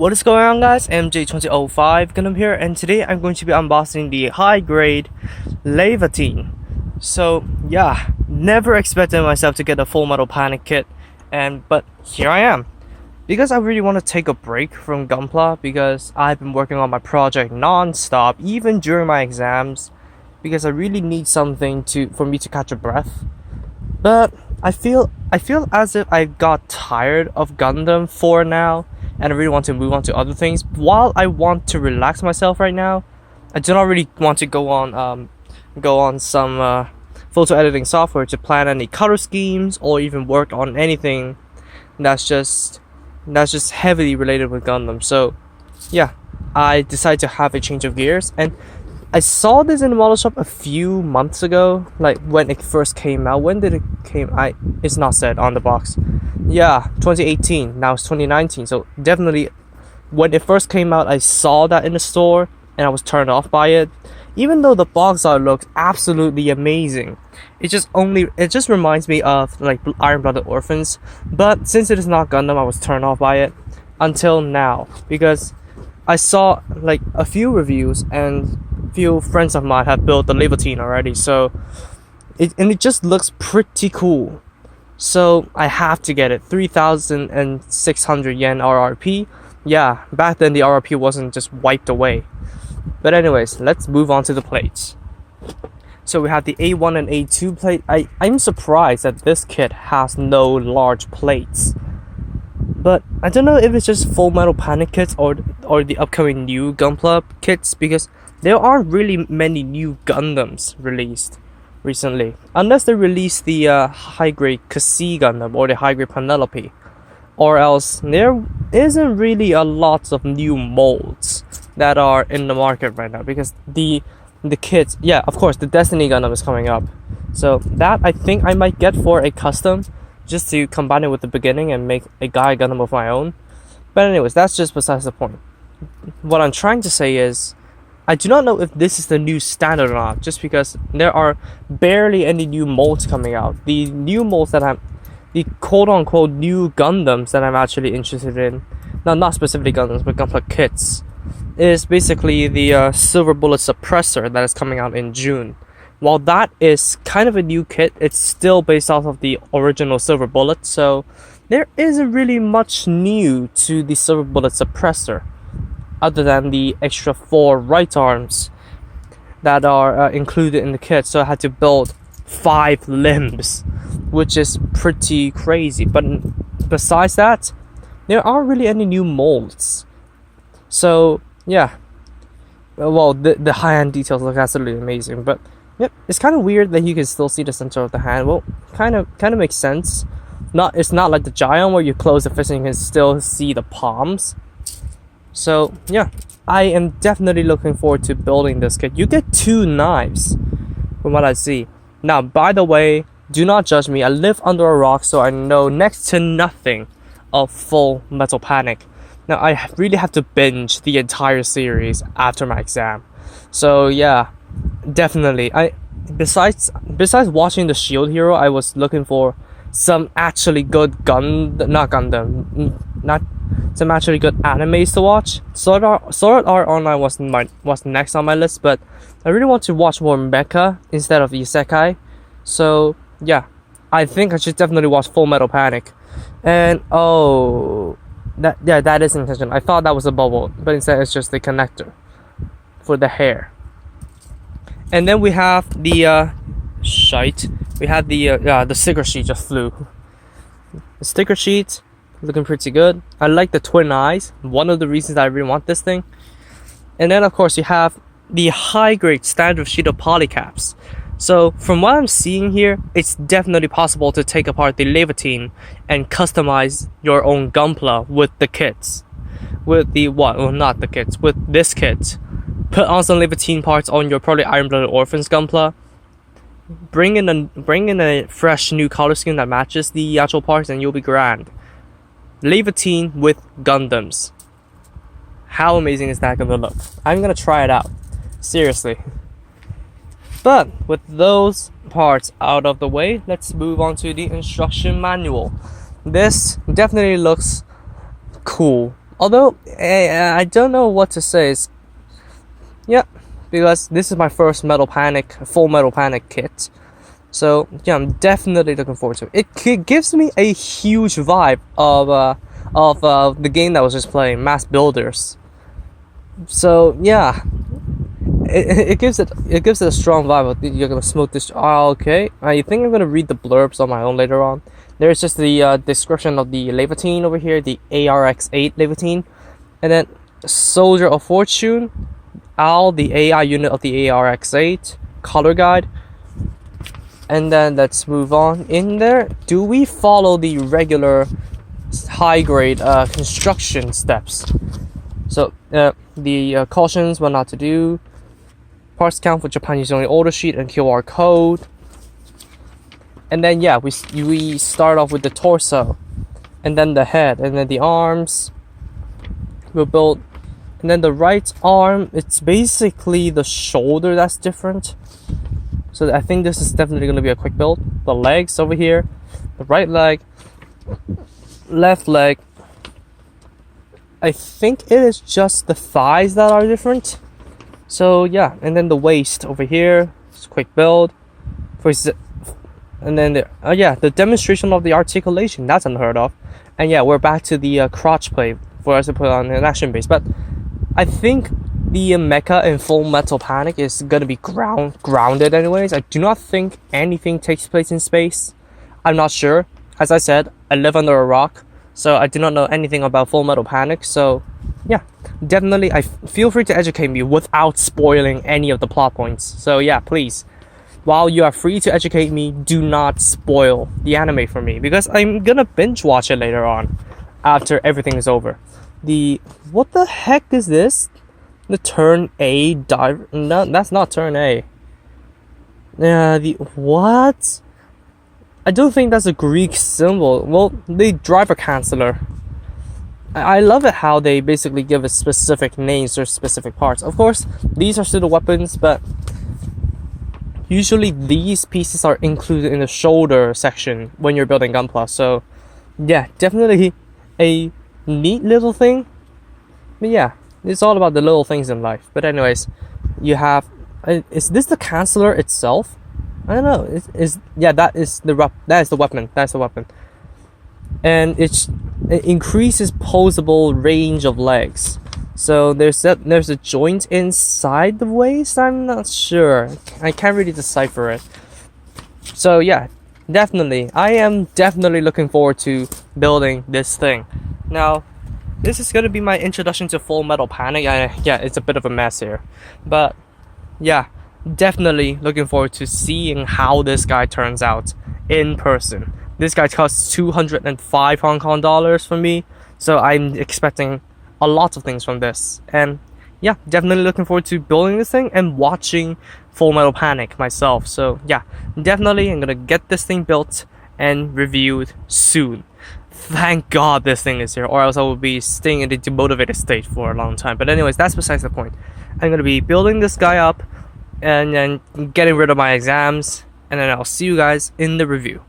What is going on, guys? MJ2005 Gundam here, and today I'm going to be unboxing the high-grade Laevatein. So yeah, never expected myself to get a Full Metal Panic kit, but here I am. Because I really want to take a break from Gunpla, because I've been working on my project non-stop, even during my exams, because I really need something for me to catch a breath. But I feel as if I got tired of Gundam for now, and I really want to move on to other things. While I want to relax myself right now, I do not really want to go on some photo editing software to plan any color schemes or even work on anything that's just heavily related with Gundam. So yeah, I decided to have a change of gears, and I saw this in the model shop a few months ago, like when it first came out. When did it came? It's not said on the box. Yeah, 2018. Now it's 2019. So definitely, when it first came out, I saw that in the store and I was turned off by it. Even though the box art looks absolutely amazing, it just reminds me of like Iron-Blooded Orphans. But since it is not Gundam, I was turned off by it until now, because I saw like a few reviews and few friends of mine have built the Laevatein already, so it just looks pretty cool. So I have to get it. 3,600 yen RRP. Yeah, back then the RRP wasn't just wiped away. But anyways, let's move on to the plates. So we have the A1 and A2 plate. I'm surprised that this kit has no large plates. But I don't know if it's just Full Metal Panic kits or the upcoming new Gunpla kits, because there aren't really many new Gundams released recently, unless they release the high-grade Cassie Gundam or the high-grade Penelope, or else there isn't really a lot of new molds that are in the market right now, because the kits, yeah, of course the Destiny Gundam is coming up, so that I think I might get for a custom, just to combine it with the beginning and make a Gaia Gundam of my own. But anyways, that's just besides the point. What I'm trying to say is, I do not know if this is the new standard or not, just because there are barely any new molds coming out. The new molds the quote-unquote new Gundams that I'm actually interested in, not specifically Gundams, but Gunpla kits, is basically the Silver Bullet Suppressor that is coming out in June. While that is kind of a new kit, it's still based off of the original Silver Bullet, so there isn't really much new to the Silver Bullet Suppressor, other than the extra 4 right arms that are included in the kit. So I had to build 5 limbs, which is pretty crazy. But besides that, there aren't really any new molds. So yeah, well, the high-end details look absolutely amazing. But yep, it's kind of weird that you can still see the center of the hand. Well, kind of makes sense. It's not like the Giant where you close the fist and you can still see the palms. So yeah, I am definitely looking forward to building this kit. You get 2 knives from what I see. Now, by the way, do not judge me. I live under a rock, so I know next to nothing of Full Metal Panic. Now, I really have to binge the entire series after my exam. So yeah, definitely. Besides watching the Shield Hero, I was looking for some actually good some actually good animes to watch. Sword Art Online was next on my list, but I really want to watch more mecha instead of isekai. So yeah, I think I should definitely watch Full Metal Panic. And oh, that is intentional. I thought that was a bubble, but instead it's just the connector for the hair. And then we have the We had the sticker sheet just flew. The sticker sheet looking pretty good. I like the twin eyes, one of the reasons I really want this thing. And then of course you have the high-grade standard sheet of polycaps. So from what I'm seeing here, it's definitely possible to take apart the Laevatein and customize your own Gunpla with the kits. With not the kits, with this kit. Put on some Laevatein parts on your probably Iron-Blooded Orphans Gunpla. Bring in a fresh new color scheme that matches the actual parts, and you'll be grand. Laevatein with Gundams. How amazing is that gonna look? I'm gonna try it out. Seriously. But with those parts out of the way, let's move on to the instruction manual. This definitely looks cool Although I don't know what to say. Yeah, because this is my first full Metal Panic kit. So yeah, I'm definitely looking forward to it. It gives me a huge vibe of the game that I was just playing, Mass Builders. So yeah, it gives it a strong vibe of you're gonna smoke this. Okay, I think I'm gonna read the blurbs on my own later on. There's just the description of the Laevatein over here, the ARX-8 Laevatein, and then Soldier of Fortune, Al, the AI unit of the ARX-8, color guide. And then let's move on. In there, do we follow the regular high grade construction steps? So the cautions, what not to do, parts count for Japanese only order sheet and QR code. And then yeah, we start off with the torso, and then the head, and then the arms. We'll build, and then the right arm, it's basically the shoulder that's different. So I think this is definitely going to be a quick build. The legs over here, the right leg, left leg. I think it is just the thighs that are different. So yeah, and then the waist over here, it's a quick build. And then the demonstration of the articulation, that's unheard of. And yeah, we're back to the crotch plate for us to put on an action base. But I think the mecha in Full Metal Panic is gonna be grounded anyways. I do not think anything takes place in space. I'm not sure. As I said, I live under a rock, so I do not know anything about Full Metal Panic. So yeah, definitely feel free to educate me without spoiling any of the plot points. So yeah, please, while you are free to educate me, do not spoil the anime for me, because I'm gonna binge watch it later on after everything is over. What the heck is this? The turn A dive? No, that's not turn A. What? I don't think that's a Greek symbol. Well, the driver canceller. I love it how they basically give it specific names or specific parts. Of course, these are still the weapons, but usually these pieces are included in the shoulder section when you're building Gunpla. So yeah, definitely a neat little thing. But yeah, it's all about the little things in life. But anyways, you have, is this the canceller itself? I don't know. That is the weapon. That's the weapon. And it increases posable range of legs. So there's a joint inside the waist. I'm not sure. I can't really decipher it. So yeah, definitely, I am definitely looking forward to building this thing. Now, this is going to be my introduction to Full Metal Panic. Yeah, it's a bit of a mess here. But yeah, definitely looking forward to seeing how this guy turns out in person. This guy costs 205 Hong Kong dollars for me. So I'm expecting a lot of things from this. And yeah, definitely looking forward to building this thing and watching Full Metal Panic myself. So yeah, definitely I'm going to get this thing built and reviewed soon. Thank God this thing is here, or else I will be staying in the demotivated state for a long time. But anyways, that's besides the point. I'm going to be building this guy up and then getting rid of my exams, and then I'll see you guys in the review.